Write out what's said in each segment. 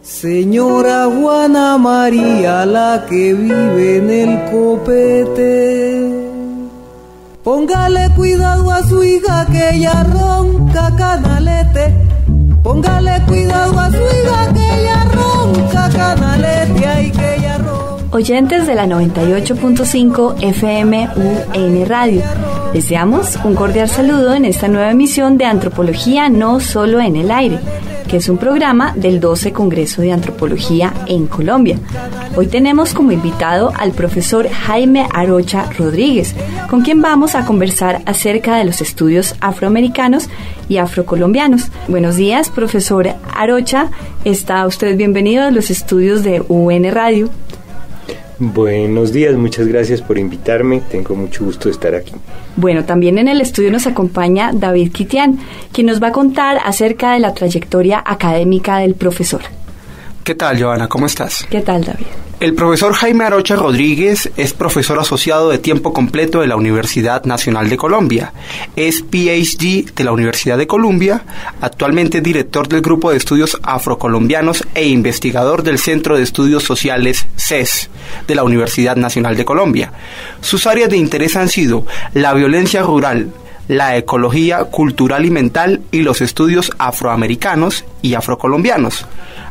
Señora Juana María, la que vive en el copete, póngale cuidado a su hija que ella ronca canalete. Póngale cuidado a su hija que ella ronca canalete, ay que ella ronca. Oyentes de la 98.5 FM UN Radio, les damos un cordial saludo en esta nueva emisión de Antropología No Solo en el Aire, que es un programa del 12 Congreso de Antropología en Colombia. Hoy tenemos como invitado al profesor Jaime Arocha Rodríguez, con quien vamos a conversar acerca de los estudios afroamericanos y afrocolombianos. Buenos días, profesor Arocha. Está usted bienvenido a los estudios de UN Radio. Buenos días, muchas gracias por invitarme, tengo mucho gusto de estar aquí. Bueno, también en el estudio nos acompaña David Kitian, quien nos va a contar acerca de la trayectoria académica del profesor. ¿Qué tal, Joana? ¿Cómo estás? ¿Qué tal, David? El profesor Jaime Arocha Rodríguez es profesor asociado de tiempo completo de la Universidad Nacional de Colombia. Es PhD de la Universidad de Columbia, actualmente director del Grupo de Estudios Afrocolombianos e investigador del Centro de Estudios Sociales CES de la Universidad Nacional de Colombia. Sus áreas de interés han sido la violencia rural, la ecología cultural y mental y los estudios afroamericanos y afrocolombianos.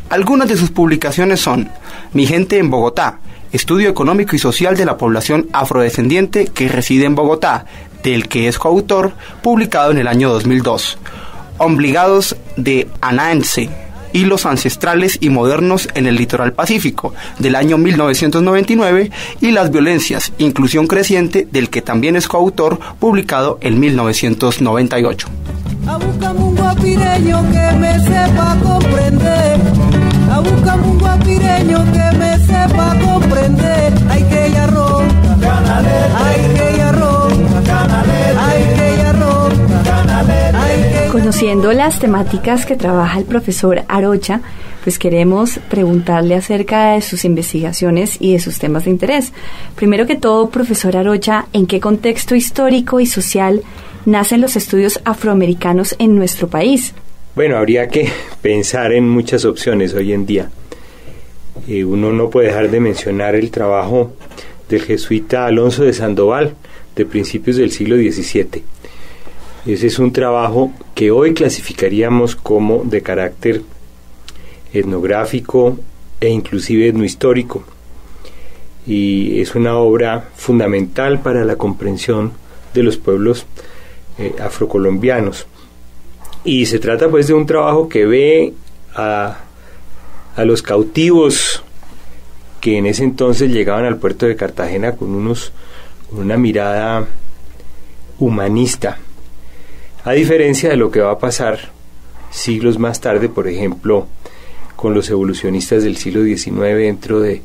Algunas de sus publicaciones son Mi gente en Bogotá, estudio económico y social de la población afrodescendiente que reside en Bogotá, del que es coautor, publicado en el año 2002. Obligados de Anaense, hilos ancestrales y modernos en el litoral pacífico, del año 1999, y Las violencias, inclusión creciente, del que también es coautor, publicado en 1998. Búscame un guapireño que me sepa comprender. Búscame un guapireño que me sepa comprender. Ay que ella ronca, ay que ella ronca, ay que ella ronca. Conociendo las temáticas que trabaja el profesor Arocha, pues queremos preguntarle acerca de sus investigaciones y de sus temas de interés. Primero que todo, profesor Arocha, ¿en qué contexto histórico y social nacen los estudios afroamericanos en nuestro país? Bueno, habría que pensar en muchas opciones hoy en día. Uno no puede dejar de mencionar el trabajo del jesuita Alonso de Sandoval, de principios del siglo XVII. Ese es un trabajo que hoy clasificaríamos como de carácter etnográfico e inclusive etnohistórico. Y es una obra fundamental para la comprensión de los pueblos afrocolombianos. Y se trata pues de un trabajo que ve a los cautivos que en ese entonces llegaban al puerto de Cartagena con una mirada humanista, a diferencia de lo que va a pasar siglos más tarde, por ejemplo, con los evolucionistas del siglo XIX, dentro de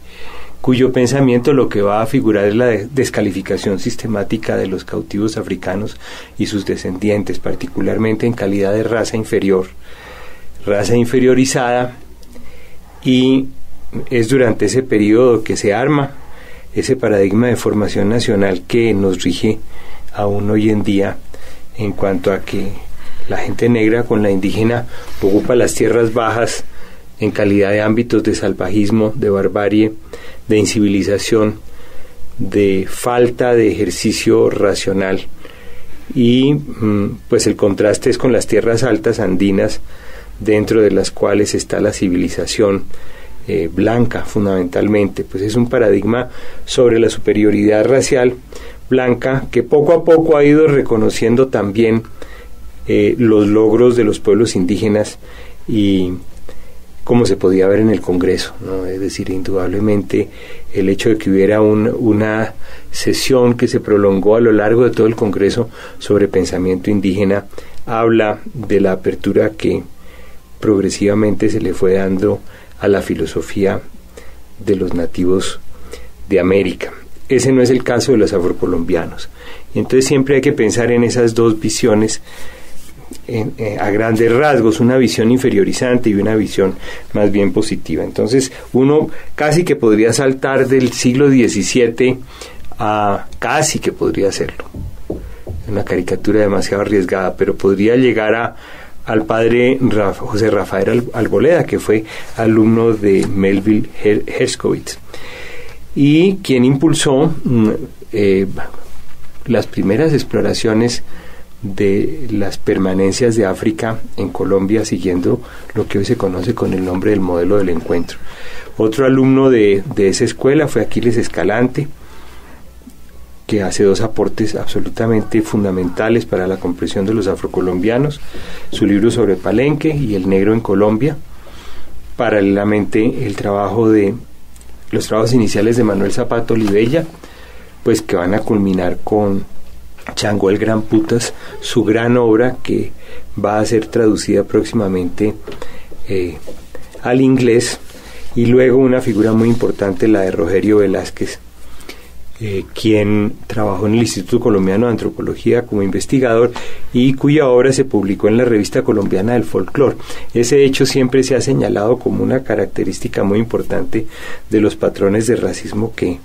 cuyo pensamiento lo que va a figurar es la descalificación sistemática de los cautivos africanos y sus descendientes, particularmente en calidad de raza inferior, raza inferiorizada, y es durante ese periodo que se arma ese paradigma de formación nacional que nos rige aún hoy en día, en cuanto a que la gente negra con la indígena ocupa las tierras bajas en calidad de ámbitos de salvajismo, de barbarie, de incivilización, de falta de ejercicio racional, y pues el contraste es con las tierras altas andinas, dentro de las cuales está la civilización blanca fundamentalmente. Pues es un paradigma sobre la superioridad racial blanca que poco a poco ha ido reconociendo también los logros de los pueblos indígenas, y como se podía ver en el Congreso, ¿no? Es decir, indudablemente el hecho de que hubiera una sesión que se prolongó a lo largo de todo el Congreso sobre pensamiento indígena habla de la apertura que progresivamente se le fue dando a la filosofía de los nativos de América. Ese no es el caso de los afrocolombianos. Y entonces siempre hay que pensar en esas dos visiones a grandes rasgos, una visión inferiorizante y una visión más bien positiva. Entonces uno casi que podría saltar del siglo XVII a casi que podría hacerlo, una caricatura demasiado arriesgada, pero podría llegar al padre José Rafael Arboleda, que fue alumno de Melville Herskovits, y quien impulsó las primeras exploraciones de las permanencias de África en Colombia, siguiendo lo que hoy se conoce con el nombre del modelo del encuentro. Otro alumno de esa escuela fue Aquiles Escalante, que hace dos aportes absolutamente fundamentales para la comprensión de los afrocolombianos: su libro sobre Palenque y el negro en Colombia. Paralelamente, los trabajos iniciales de Manuel Zapata Olivella, pues que van a culminar con Chango el Gran Putas, su gran obra que va a ser traducida próximamente al inglés, y luego una figura muy importante, la de Rogerio Velázquez, quien trabajó en el Instituto Colombiano de Antropología como investigador y cuya obra se publicó en la Revista Colombiana del Folclore. Ese hecho siempre se ha señalado como una característica muy importante de los patrones de racismo que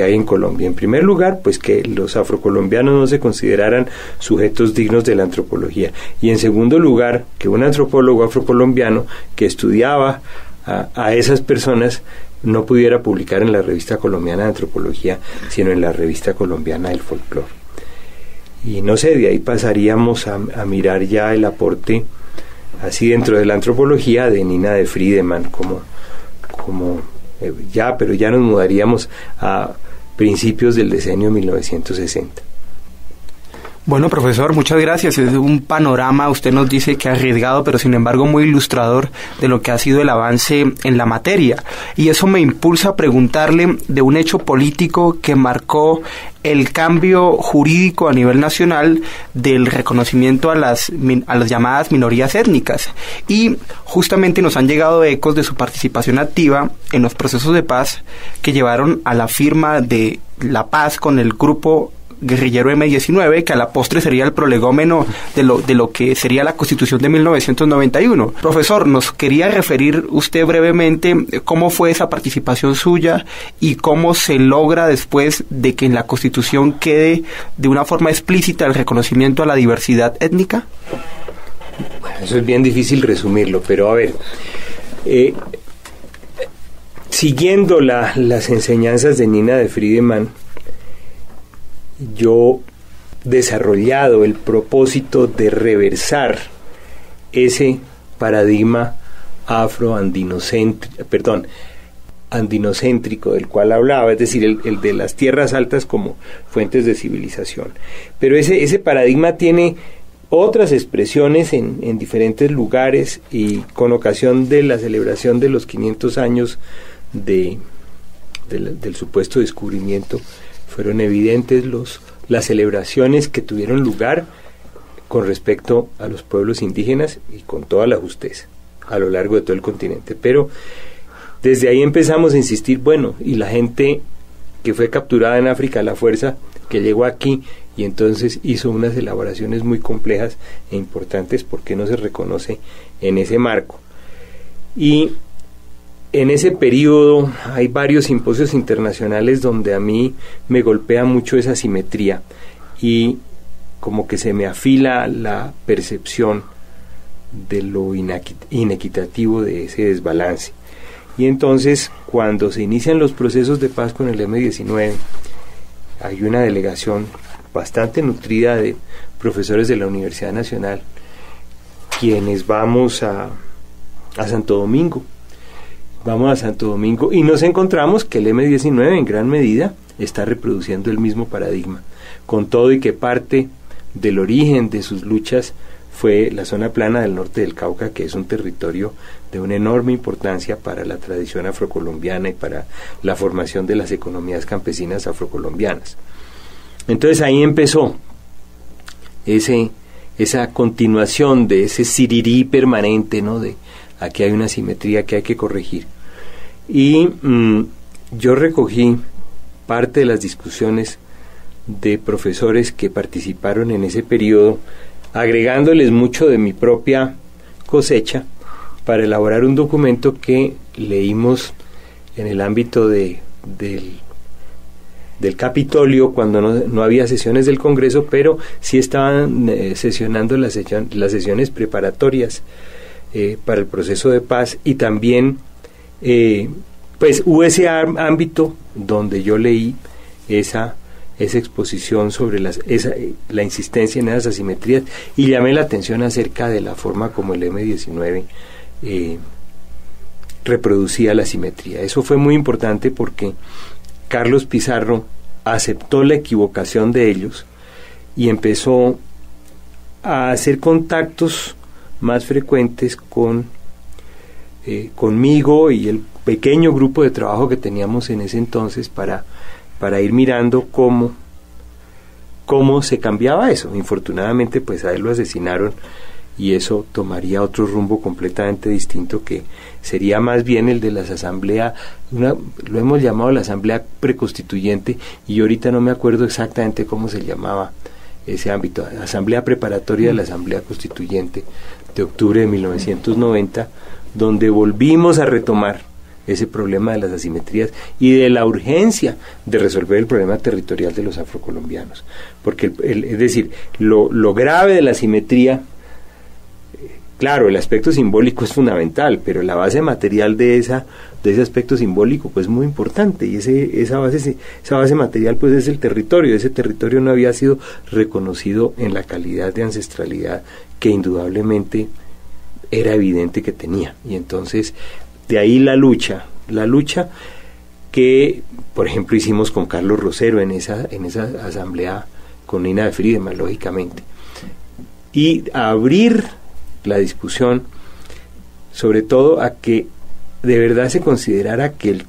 hay en Colombia. En primer lugar, pues que los afrocolombianos no se consideraran sujetos dignos de la antropología, y en segundo lugar, que un antropólogo afrocolombiano que estudiaba a esas personas no pudiera publicar en la Revista Colombiana de Antropología, sino en la Revista Colombiana del Folclore. Y no sé, de ahí pasaríamos a mirar ya el aporte, así dentro de la antropología, de Nina de Friedemann, pero ya nos mudaríamos a principios del decenio 1960. Bueno, profesor, muchas gracias. Es un panorama, usted nos dice que arriesgado, pero sin embargo muy ilustrador de lo que ha sido el avance en la materia. Y eso me impulsa a preguntarle de un hecho político que marcó el cambio jurídico a nivel nacional del reconocimiento a las llamadas minorías étnicas. Y justamente nos han llegado ecos de su participación activa en los procesos de paz que llevaron a la firma de la paz con el grupo guerrillero M-19, que a la postre sería el prolegómeno de lo que sería la Constitución de 1991. Profesor, nos quería referir usted brevemente cómo fue esa participación suya y cómo se logra después de que en la Constitución quede de una forma explícita el reconocimiento a la diversidad étnica. Bueno, eso es bien difícil resumirlo, pero a ver, siguiendo las enseñanzas de Nina de Friedemann, yo desarrollado el propósito de reversar ese paradigma andinocéntrico del cual hablaba, es decir, el de las tierras altas como fuentes de civilización. Pero ese paradigma tiene otras expresiones en diferentes lugares, y con ocasión de la celebración de los 500 años del supuesto descubrimiento, fueron evidentes las celebraciones que tuvieron lugar con respecto a los pueblos indígenas, y con toda la justeza a lo largo de todo el continente. Pero desde ahí empezamos a insistir, bueno, y la gente que fue capturada en África a la fuerza, que llegó aquí y entonces hizo unas elaboraciones muy complejas e importantes, ¿por qué no se reconoce en ese marco? Y en ese periodo hay varios simposios internacionales donde a mí me golpea mucho esa simetría, y como que se me afila la percepción de lo inequitativo de ese desbalance. Y entonces, cuando se inician los procesos de paz con el M-19, hay una delegación bastante nutrida de profesores de la Universidad Nacional, quienes vamos a Santo Domingo. Vamos a Santo Domingo y nos encontramos que el M-19 en gran medida está reproduciendo el mismo paradigma, con todo y que parte del origen de sus luchas fue la zona plana del norte del Cauca, que es un territorio de una enorme importancia para la tradición afrocolombiana y para la formación de las economías campesinas afrocolombianas. Entonces ahí empezó esa continuación de ese sirirí permanente, ¿no? De aquí hay una simetría que hay que corregir. Y yo recogí parte de las discusiones de profesores que participaron en ese periodo, agregándoles mucho de mi propia cosecha para elaborar un documento que leímos en el ámbito del del Capitolio cuando no había sesiones del Congreso, pero sí estaban sesionando las sesiones preparatorias para el proceso de paz, y también pues hubo ese ámbito donde yo leí esa exposición sobre la insistencia en esas asimetrías, y llamé la atención acerca de la forma como el M-19 reproducía la asimetría. Eso fue muy importante porque Carlos Pizarro aceptó la equivocación de ellos y empezó a hacer contactos más frecuentes conmigo y el pequeño grupo de trabajo que teníamos en ese entonces para ir mirando cómo se cambiaba eso. Infortunadamente, pues a él lo asesinaron, y eso tomaría otro rumbo completamente distinto, que sería más bien el de las asambleas, lo hemos llamado la asamblea preconstituyente, y yo ahorita no me acuerdo exactamente cómo se llamaba ese ámbito, asamblea preparatoria de la asamblea constituyente de octubre de 1990, donde volvimos a retomar ese problema de las asimetrías y de la urgencia de resolver el problema territorial de los afrocolombianos, porque es decir, lo grave de la asimetría, claro, el aspecto simbólico es fundamental, pero la base material de ese aspecto simbólico pues es muy importante, y esa base material pues es el territorio. Ese territorio no había sido reconocido en la calidad de ancestralidad que indudablemente era evidente que tenía, y entonces de ahí la lucha que, por ejemplo, hicimos con Carlos Rosero en esa asamblea con Nina de Friedemann, lógicamente, y abrir la discusión, sobre todo a que de verdad se considerara que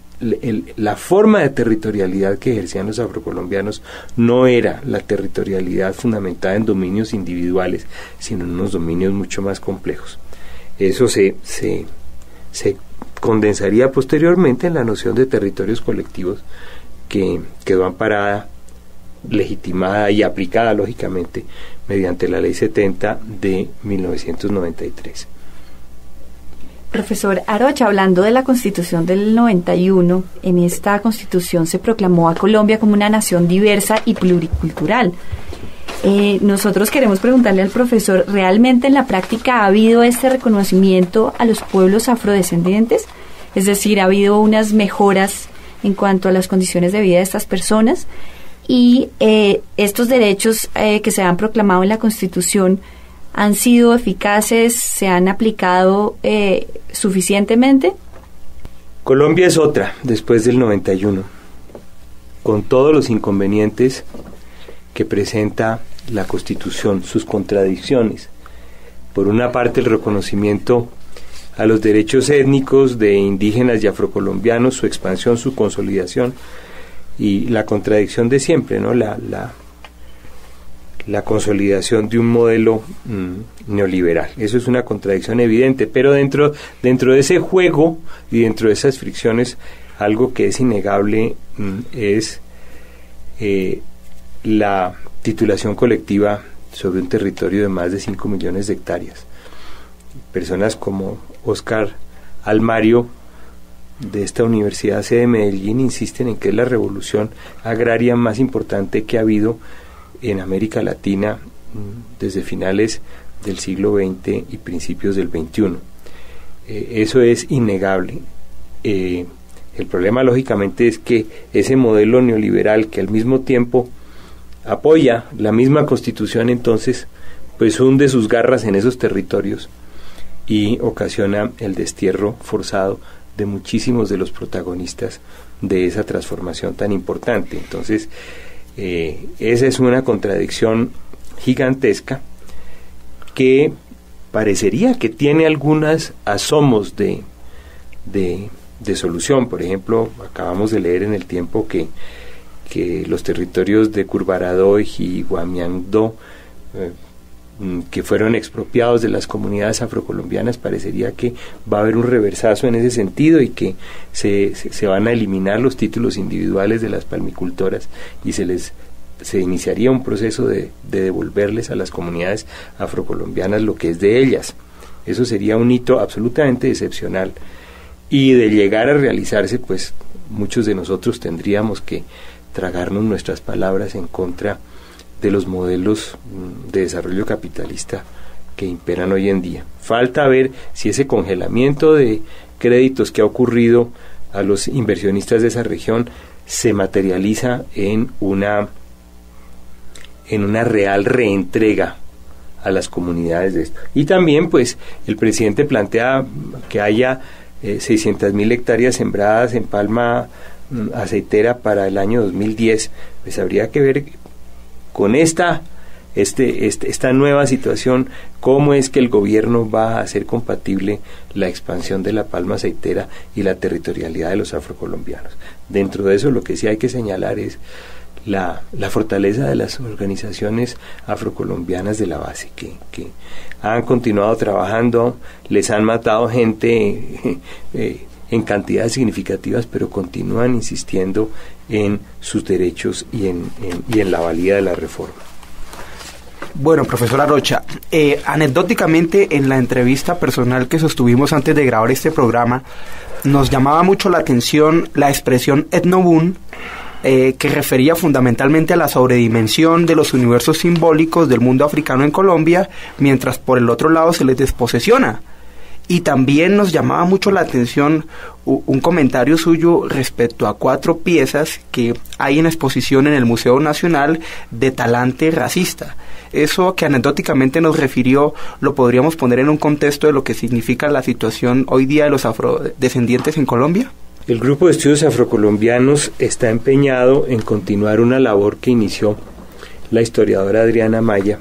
la forma de territorialidad que ejercían los afrocolombianos no era la territorialidad fundamentada en dominios individuales, sino en unos dominios mucho más complejos. Eso se condensaría posteriormente en la noción de territorios colectivos, que quedó amparada, legitimada y aplicada lógicamente mediante la Ley 70 de 1993. Profesor Arocha, hablando de la Constitución del 91, en esta Constitución se proclamó a Colombia como una nación diversa y pluricultural. Nosotros queremos preguntarle al profesor, ¿realmente en la práctica ha habido este reconocimiento a los pueblos afrodescendientes? Es decir, ¿ha habido unas mejoras en cuanto a las condiciones de vida de estas personas? Y estos derechos que se han proclamado en la Constitución, ¿han sido eficaces? ¿Se han aplicado suficientemente? Colombia es otra, después del 91, con todos los inconvenientes que presenta la Constitución, sus contradicciones. Por una parte, el reconocimiento a los derechos étnicos de indígenas y afrocolombianos, su expansión, su consolidación, y la contradicción de siempre, ¿no? La consolidación de un modelo neoliberal. Eso es una contradicción evidente, pero dentro de ese juego y dentro de esas fricciones, algo que es innegable es la titulación colectiva sobre un territorio de más de 5 millones de hectáreas. Personas como Oscar Almario, de esta Universidad C de Medellín, insisten en que es la revolución agraria más importante que ha habido en América Latina desde finales del siglo XX y principios del XXI. Eso es innegable. El problema, lógicamente, es que ese modelo neoliberal, que al mismo tiempo apoya la misma Constitución, entonces pues hunde sus garras en esos territorios y ocasiona el destierro forzado de muchísimos de los protagonistas de esa transformación tan importante. Entonces esa es una contradicción gigantesca que parecería que tiene algunos asomos de solución. Por ejemplo, acabamos de leer en El Tiempo que los territorios de Curvarado y Guamiandó, que fueron expropiados de las comunidades afrocolombianas, parecería que va a haber un reversazo en ese sentido y que se van a eliminar los títulos individuales de las palmicultoras y se iniciaría un proceso de devolverles a las comunidades afrocolombianas lo que es de ellas. Eso sería un hito absolutamente excepcional, y de llegar a realizarse, pues muchos de nosotros tendríamos que tragarnos nuestras palabras en contra de los modelos de desarrollo capitalista que imperan hoy en día. Falta ver si ese congelamiento de créditos que ha ocurrido a los inversionistas de esa región se materializa en una real reentrega a las comunidades de esto. Y también, pues, el presidente plantea que haya 600.000 hectáreas sembradas en palma aceitera para el año 2010. Pues habría que ver con esta nueva situación cómo es que el gobierno va a hacer compatible la expansión de la palma aceitera y la territorialidad de los afrocolombianos. Dentro de eso, lo que sí hay que señalar es la fortaleza de las organizaciones afrocolombianas de la base, que han continuado trabajando, les han matado gente en cantidades significativas, pero continúan insistiendo en sus derechos y en la valía de la reforma. Bueno, profesora Rocha, anecdóticamente en la entrevista personal que sostuvimos antes de grabar este programa, nos llamaba mucho la atención la expresión etnoboom, que refería fundamentalmente a la sobredimensión de los universos simbólicos del mundo africano en Colombia, mientras por el otro lado se les desposesiona. Y también nos llamaba mucho la atención un comentario suyo respecto a 4 piezas que hay en exposición en el Museo Nacional de talante racista. Eso que anecdóticamente nos refirió lo podríamos poner en un contexto de lo que significa la situación hoy día de los afrodescendientes en Colombia. El Grupo de Estudios Afrocolombianos está empeñado en continuar una labor que inició la historiadora Adriana Maya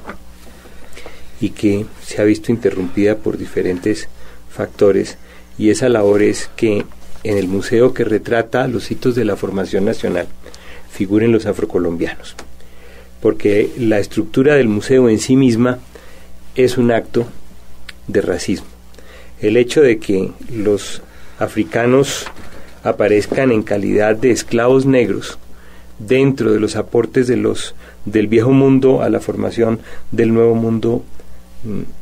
y que se ha visto interrumpida por diferentes factores, y esa labor es que en el museo que retrata los hitos de la formación nacional figuren los afrocolombianos, porque la estructura del museo en sí misma es un acto de racismo. El hecho de que los africanos aparezcan en calidad de esclavos negros dentro de los aportes del viejo mundo a la formación del nuevo mundo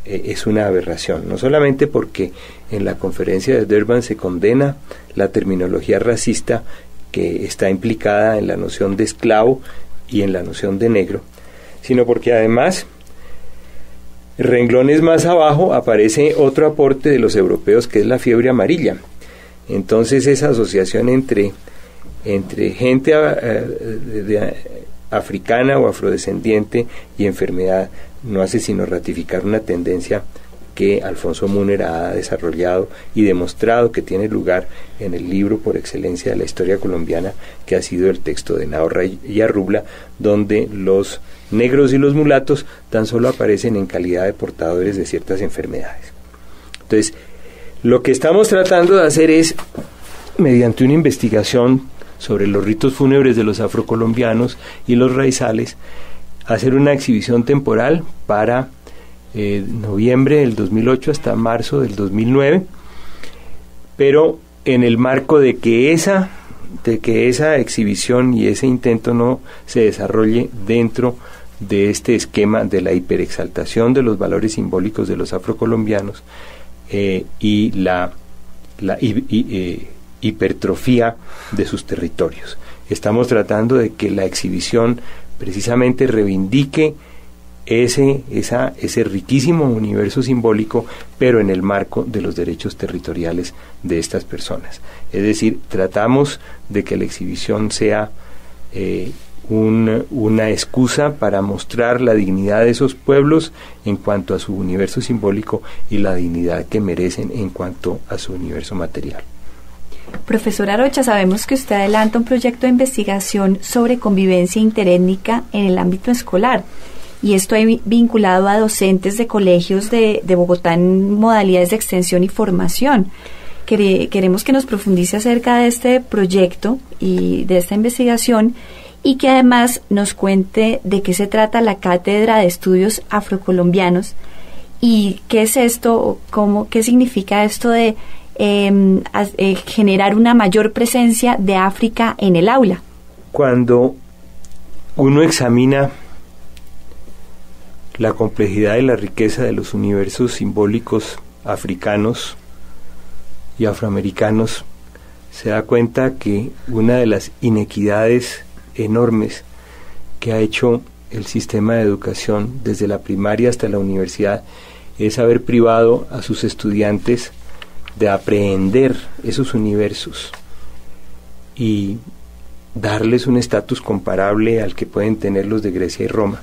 es una aberración, no solamente porque en la conferencia de Durban se condena la terminología racista que está implicada en la noción de esclavo y en la noción de negro, sino porque además renglones más abajo aparece otro aporte de los europeos, que es la fiebre amarilla. Entonces esa asociación entre gente africana o afrodescendiente y enfermedad no hace sino ratificar una tendencia que Alfonso Müller ha desarrollado y demostrado que tiene lugar en el libro por excelencia de la historia colombiana, que ha sido el texto de Nahor y Arrubla, donde los negros y los mulatos tan solo aparecen en calidad de portadores de ciertas enfermedades. Entonces, lo que estamos tratando de hacer es, mediante una investigación sobre los ritos fúnebres de los afrocolombianos y los raizales, hacer una exhibición temporal para noviembre del 2008 hasta marzo del 2009, pero en el marco de que esa exhibición y ese intento no se desarrolle dentro de este esquema de la hiperexaltación de los valores simbólicos de los afrocolombianos y la hipertrofía de sus territorios. Estamos tratando de que la exhibición precisamente reivindique ese riquísimo universo simbólico, pero en el marco de los derechos territoriales de estas personas. Es decir, tratamos de que la exhibición sea una excusa para mostrar la dignidad de esos pueblos en cuanto a su universo simbólico y la dignidad que merecen en cuanto a su universo material. Profesora Rocha, sabemos que usted adelanta un proyecto de investigación sobre convivencia interétnica en el ámbito escolar, y esto hay vinculado a docentes de colegios de Bogotá en modalidades de extensión y formación. Queremos que nos profundice acerca de este proyecto y de esta investigación, y que además nos cuente de qué se trata la Cátedra de Estudios Afrocolombianos y qué es esto, qué significa esto de generar una mayor presencia de África en el aula. Cuando uno examina la complejidad y la riqueza de los universos simbólicos africanos y afroamericanos, se da cuenta que una de las inequidades enormes que ha hecho el sistema de educación desde la primaria hasta la universidad es haber privado a sus estudiantes de aprehender esos universos y darles un estatus comparable al que pueden tener los de Grecia y Roma.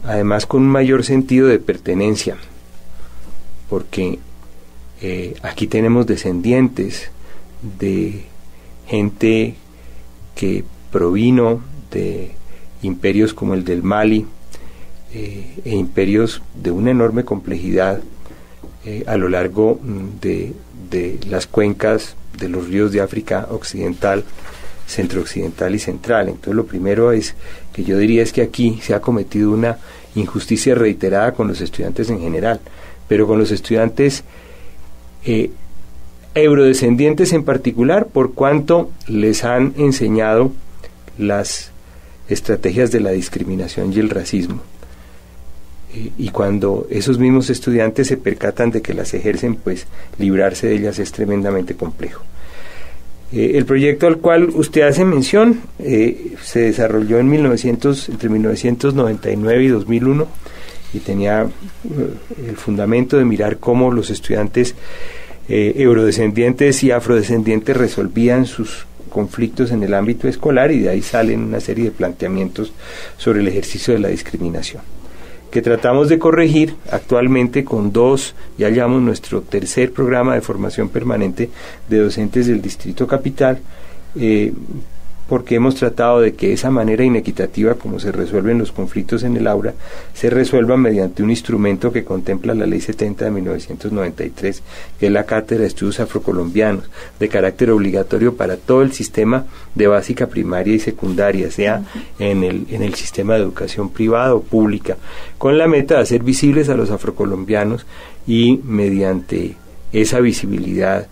Además, con un mayor sentido de pertenencia, porque aquí tenemos descendientes de gente que provino de imperios como el del Mali, e imperios de una enorme complejidad a lo largo de las cuencas de los ríos de África occidental, centrooccidental y central. Entonces lo primero es que yo diría es que aquí se ha cometido una injusticia reiterada con los estudiantes en general, pero con los estudiantes eurodescendientes en particular, por cuanto les han enseñado las estrategias de la discriminación y el racismo. Y cuando esos mismos estudiantes se percatan de que las ejercen, pues librarse de ellas es tremendamente complejo. El proyecto al cual usted hace mención se desarrolló entre 1999 y 2001 y tenía el fundamento de mirar cómo los estudiantes eurodescendientes y afrodescendientes resolvían sus conflictos en el ámbito escolar, y de ahí salen una serie de planteamientos sobre el ejercicio de la discriminación, que tratamos de corregir actualmente con ya llamamos nuestro tercer programa de formación permanente de docentes del Distrito Capital, porque hemos tratado de que esa manera inequitativa como se resuelven los conflictos en el aula se resuelva mediante un instrumento que contempla la Ley 70 de 1993, que es la Cátedra de Estudios Afrocolombianos, de carácter obligatorio para todo el sistema de básica, primaria y secundaria, sea en el sistema de educación privada o pública, con la meta de hacer visibles a los afrocolombianos y mediante esa visibilidad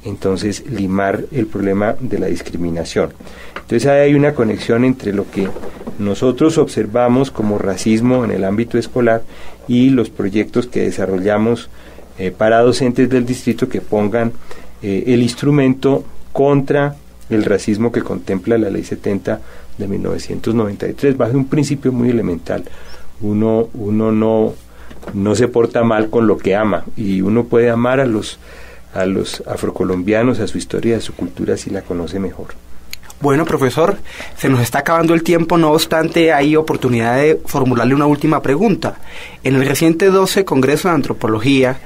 entonces limar el problema de la discriminación. Entonces hay una conexión entre lo que nosotros observamos como racismo en el ámbito escolar y los proyectos que desarrollamos para docentes del distrito que pongan el instrumento contra el racismo que contempla la Ley 70 de 1993, bajo un principio muy elemental. Uno no se porta mal con lo que ama, y uno puede amar a los afrocolombianos, a su historia, a su cultura, si la conoce mejor. Bueno, profesor, se nos está acabando el tiempo, no obstante hay oportunidad de formularle una última pregunta. En el reciente 12 Congreso de Antropología,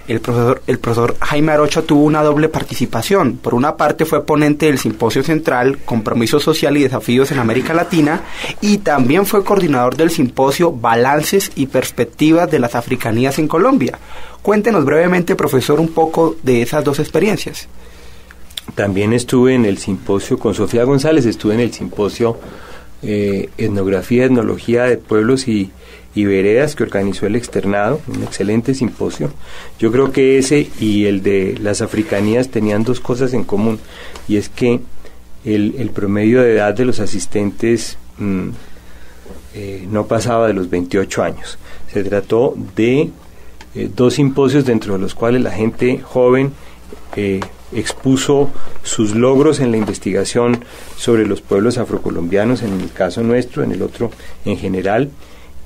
el profesor Jaime Arocha tuvo una doble participación. Por una parte fue ponente del Simposio Central, Compromiso Social y Desafíos en América Latina, y también fue coordinador del simposio Balances y Perspectivas de las Africanías en Colombia. Cuéntenos brevemente, profesor, un poco de esas dos experiencias. También estuve en el simposio con Sofía González, estuve en el simposio Etnografía, Etnología de Pueblos y Veredas que organizó el Externado, un excelente simposio. Yo creo que ese y el de las africanías tenían dos cosas en común, y es que el promedio de edad de los asistentes no pasaba de los 28 años. Se trató de dos simposios dentro de los cuales la gente joven expuso sus logros en la investigación sobre los pueblos afrocolombianos, en el caso nuestro, en el otro en general,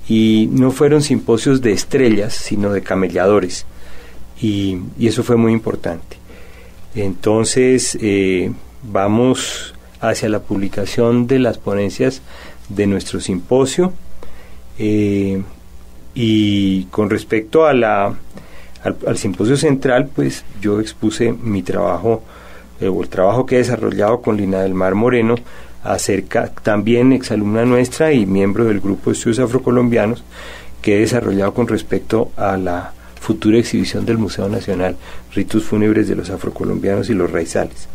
y no fueron simposios de estrellas, sino de camelladores, y eso fue muy importante. Entonces vamos hacia la publicación de las ponencias de nuestro simposio, y con respecto a al simposio central, pues yo expuse mi trabajo, o el trabajo que he desarrollado con Lina del Mar Moreno, también exalumna nuestra y miembro del grupo de estudios afrocolombianos, que he desarrollado con respecto a la futura exhibición del Museo Nacional, Ritos Fúnebres de los Afrocolombianos y los Raizales.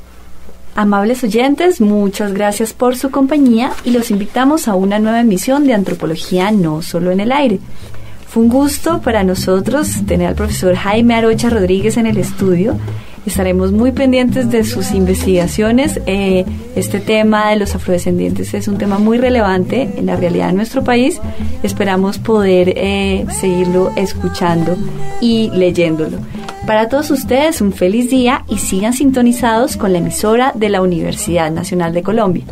Amables oyentes, muchas gracias por su compañía y los invitamos a una nueva emisión de Antropología No Solo en el Aire. Fue un gusto para nosotros tener al profesor Jaime Arocha Rodríguez en el estudio. Estaremos muy pendientes de sus investigaciones. Este tema de los afrodescendientes es un tema muy relevante en la realidad de nuestro país. Esperamos poder seguirlo escuchando y leyéndolo. Para todos ustedes, un feliz día y sigan sintonizados con la emisora de la Universidad Nacional de Colombia.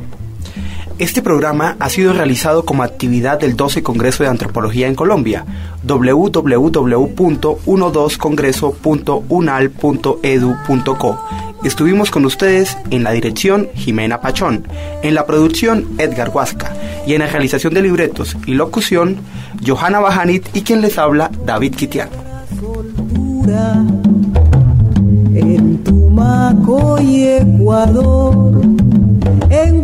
Este programa ha sido realizado como actividad del 12 Congreso de Antropología en Colombia, www.12congreso.unal.edu.co. Estuvimos con ustedes en la dirección Jimena Pachón, en la producción Edgar Huasca y en la realización de libretos y locución Johanna Bajanit y quien les habla David Quitián. En Tumaco y Ecuador, en